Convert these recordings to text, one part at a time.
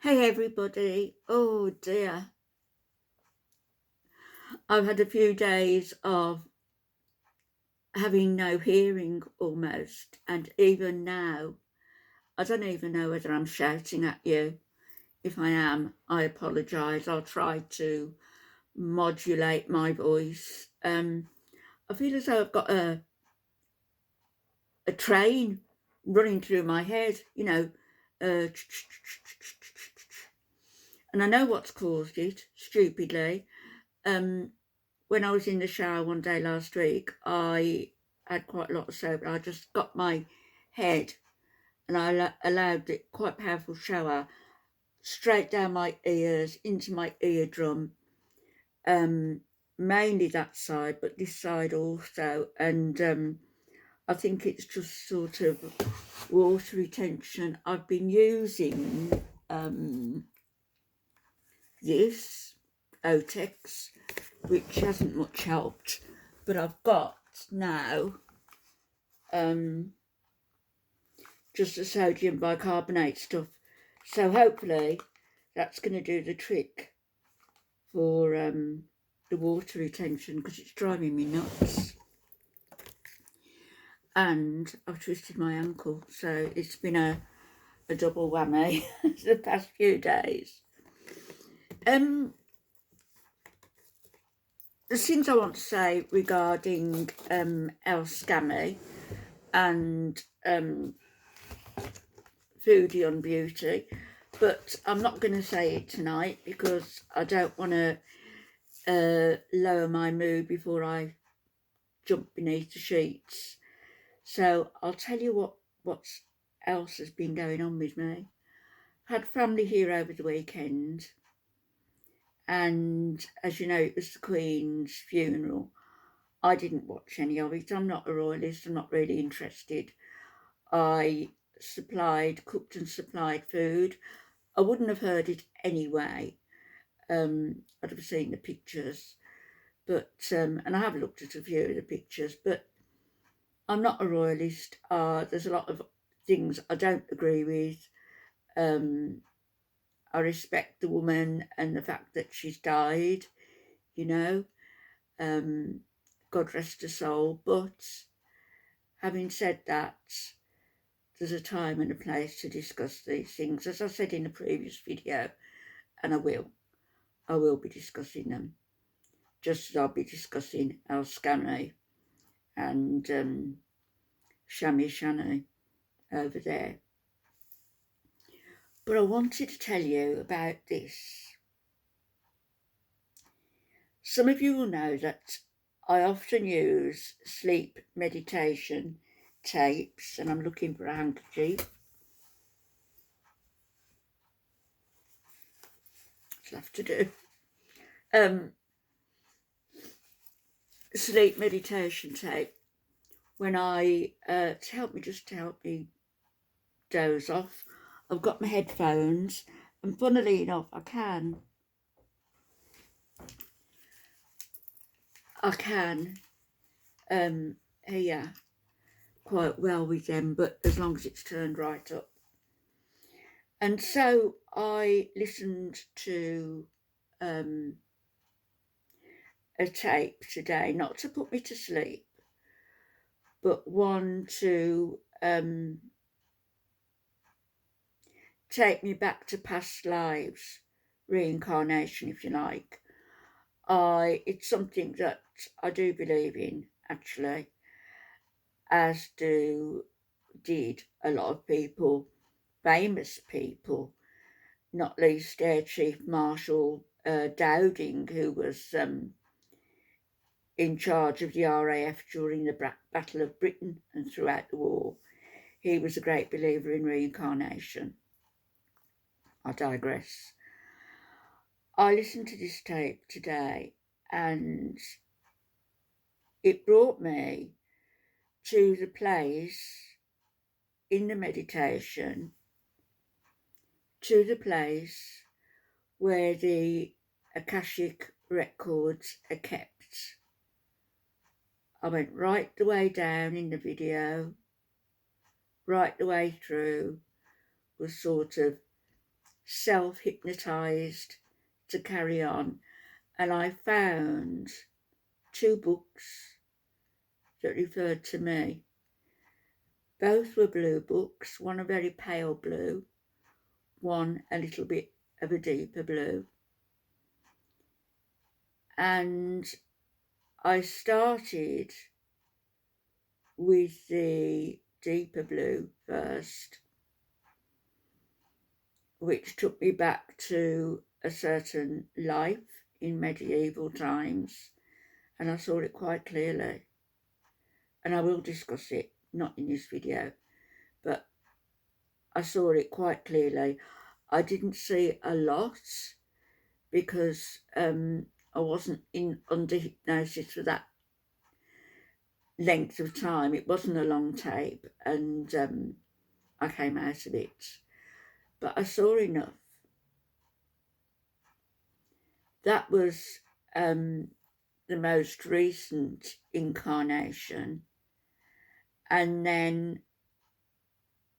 Hey everybody, oh dear, I've had a few days of having no hearing almost, and even now, I don't even know whether I'm shouting at you. If I am, I apologise. I'll try to modulate my voice. I feel as though I've got a train running through my head, uh, and I know what's caused it, stupidly. Um, when I was in the shower one day last week, I had quite a lot of soap. I just got my head and I allowed it, quite powerful shower, straight down my ears, into my eardrum, um, mainly that side, but this side also. And I think it's just sort of water retention. I've been using this Otex, which hasn't much helped, but I've got now just the sodium bicarbonate stuff, so hopefully that's going to do the trick for the water retention, because it's driving me nuts. And I've twisted my ankle, so it's been a double whammy the past few days. There's things I want to say regarding El Scammy and Foodie on Beauty, but I'm not going to say it tonight because I don't want to lower my mood before I jump beneath the sheets. So I'll tell you what else has been going on with me. Had family here over the weekend, and as you know, it was the Queen's funeral. I didn't watch any of it. I'm not a royalist. I'm not really interested. I cooked and supplied food. I wouldn't have heard it anyway. I'd have seen the pictures, but and I have looked at a few of the pictures, but I'm not a royalist. There's a lot of things I don't agree with. I respect the woman and the fact that she's died, you know. God rest her soul. But having said that, there's a time and a place to discuss these things. As I said in a previous video, and I will be discussing them, just as I'll be discussing El Scammy and Shammy Shanny over there. But I wanted to tell you about this. Some of you will know that I often use sleep meditation tapes, and I'm looking for a handkerchief. I'll have to do. Sleep meditation tape when I to help me doze off. I've got my headphones, and funnily enough, I can hear quite well with them, but as long as it's turned right up. And so I listened to a tape today, not to put me to sleep, but one to take me back to past lives, reincarnation, if you like. It's something that I do believe in, actually, as did a lot of people, famous people, not least Air Chief Marshal Dowding, who was in charge of the RAF during the Battle of Britain and throughout the war. He was a great believer in reincarnation. I digress. I listened to this tape today and it brought me to the place in the meditation, to the place where the Akashic records are kept. I went right the way down in the video, right the way through, was sort of self-hypnotised to carry on, and I found 2 books that referred to me. Both were blue books, one a very pale blue, one a little bit of a deeper blue. And I started with the deeper blue first, which took me back to a certain life in medieval times, and I saw it quite clearly. And I will discuss it, not in this video, but I saw it quite clearly. I didn't see a lot because I wasn't under hypnosis for that length of time. It wasn't a long tape, and I came out of it. But I saw enough. That was the most recent incarnation. And then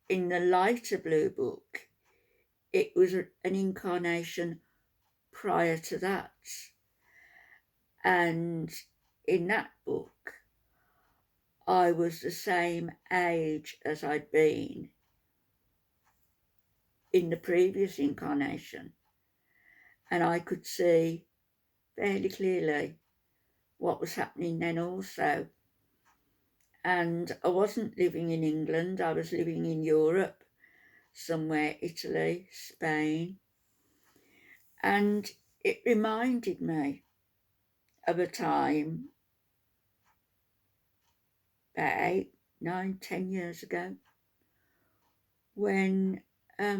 in the lighter blue book, it was an incarnation prior to that. And in that book, I was the same age as I'd been in the previous incarnation. And I could see fairly clearly what was happening then also. And I wasn't living in England, I was living in Europe, somewhere, Italy, Spain. And it reminded me of a time about 8, 9, 10 years ago when I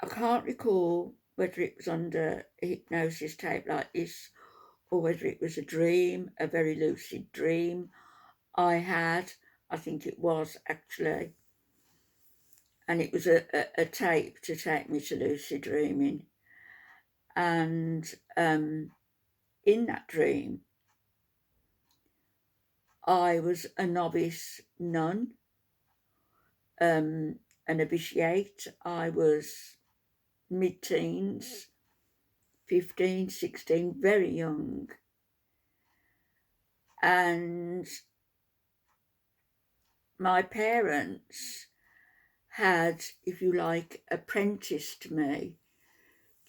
can't recall whether it was under a hypnosis tape like this or whether it was a dream, a very lucid dream I had. I think it was actually. And it was a tape to take me to lucid dreaming. And in that dream, I was a novice nun, an novitiate. I was mid-teens, 15, 16, very young. And my parents had, if you like, apprenticed me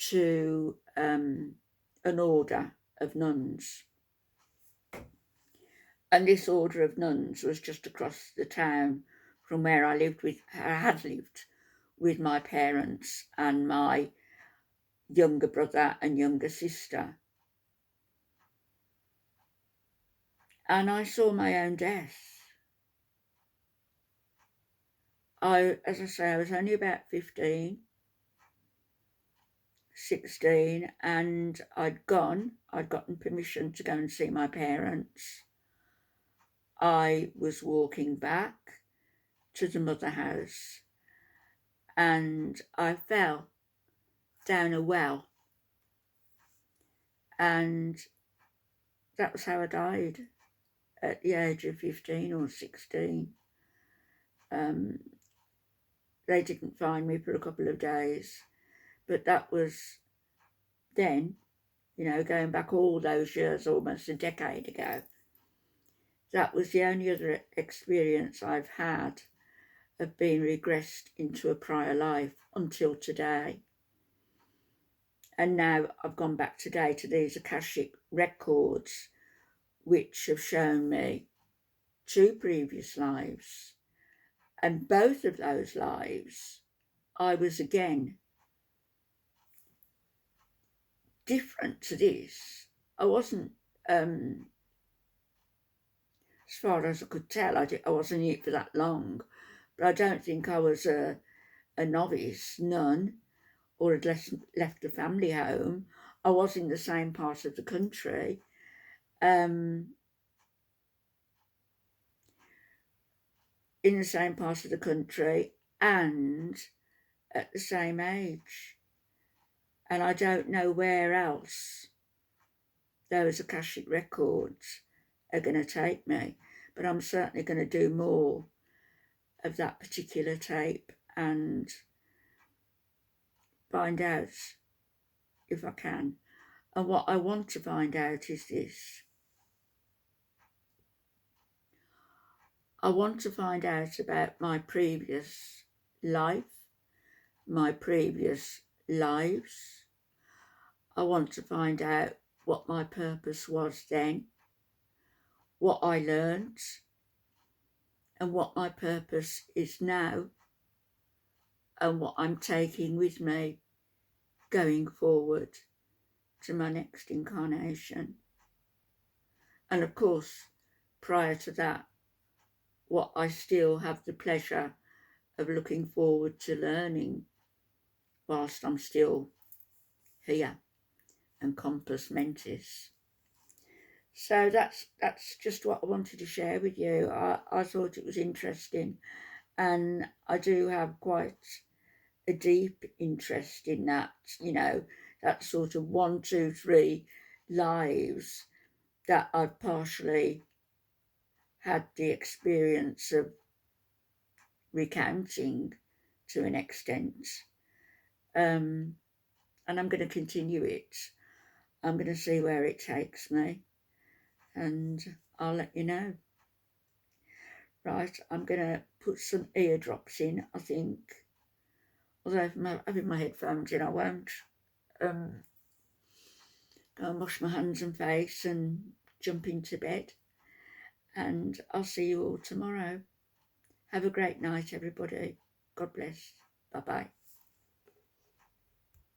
to an order of nuns. And this order of nuns was just across the town from where I had lived with my parents and my younger brother and younger sister. And I saw my own death. As I say, I was only about 15, 16, and I'd gotten permission to go and see my parents. I was walking back to the mother house and I fell down a well, and that was how I died at the age of 15 or 16. They didn't find me for a couple of days, but that was then, going back all those years, almost a decade ago. That was the only other experience I've had of being regressed into a prior life until today. And now I've gone back today to these Akashic records, which have shown me 2 previous lives. And both of those lives, I was again different to this. I wasn't, as far as I could tell, I wasn't in it for that long, but I don't think I was a novice nun or had left the family home. I was in the same part of the country. And at the same age. And I don't know where else those Akashic records are going to take me, but I'm certainly going to do more of that particular tape and find out if I can. And what I want to find out is this. I want to find out about my previous life, my previous lives. I want to find out what my purpose was then, what I learned, and what my purpose is now, and what I'm taking with me going forward to my next incarnation. And of course, prior to that, what I still have the pleasure of looking forward to learning whilst I'm still here and compos mentis. So that's just what I wanted to share with you. I thought it was interesting, and I do have quite a deep interest in that, you know, that sort of 1, 2, 3 lives that I've partially had the experience of recounting to an extent. And I'm going to continue it. I'm going to see where it takes me, and I'll let you know. Right, I'm going to put some eardrops in, I think. Although if I'm having my headphones in, I won't. Go and wash my hands and face and jump into bed. And I'll see you all tomorrow. Have a great night, everybody. God bless. Bye-bye.